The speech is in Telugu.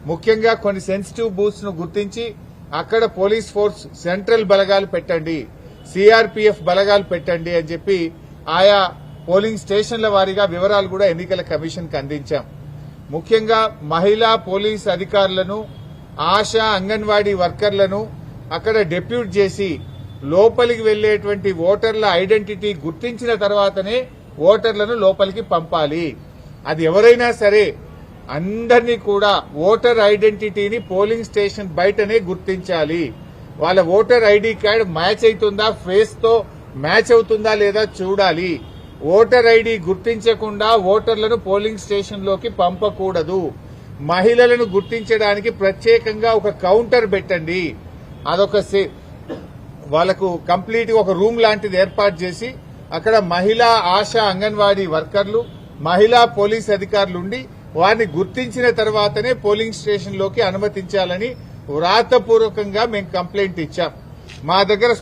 ముఖ్యంగా కొన్ని సెన్సిటివ్ బూత్స్ ను గుర్తించి అక్కడ పోలీస్ ఫోర్స్ సెంట్రల్ బలగాలు పెట్టండి, సిఆర్పీఎఫ్ బలగాలు పెట్టండి అని చెప్పి ఆయా పోలింగ్ స్టేషన్ల వారీగా వివరాలు కూడా ఎన్నికల కమిషన్ కు అందించాం. ముఖ్యంగా మహిళా పోలీస్ అధికారులను, ఆశా అంగన్వాడీ వర్కర్లను అక్కడ డెప్యూట్ చేసి లోపలికి వెళ్లేటువంటి ఓటర్ల ఐడెంటిటీ గుర్తించిన తర్వాతనే ఓటర్లను లోపలికి పంపాలి. అది ఎవరైనా సరే అందరినీ కూడా ఓటర్ ఐడెంటిటీని పోలింగ్ స్టేషన్ బయటనే గుర్తించాలి. వాళ్ళ ఓటర్ ఐడి కార్డ్ మ్యాచ్ అవుతుందా, ఫేస్ తో మ్యాచ్ అవుతుందా లేదా చూడాలి. ఓటర్ ఐడి గుర్తించకుండా ఓటర్లను పోలింగ్ స్టేషన్ లోకి పంపకూడదు. మహిళలను గుర్తించడానికి ప్రత్యేకంగా ఒక కౌంటర్ పెట్టండి. అదొక వాళ్లకు కంప్లీట్ ఒక రూమ్ లాంటిది ఏర్పాటు చేసి అక్కడ మహిళా ఆశా అంగన్వాడీ వర్కర్లు, మహిళా పోలీస్ అధికారులు ఉండి వారిని గుర్తించిన తర్వాతనే పోలింగ్ స్టేషన్ లోకి అనుమతించాలని వ్రాతపూర్వకంగా మేము కంప్లైంట్ ఇచ్చాం. మా దగ్గర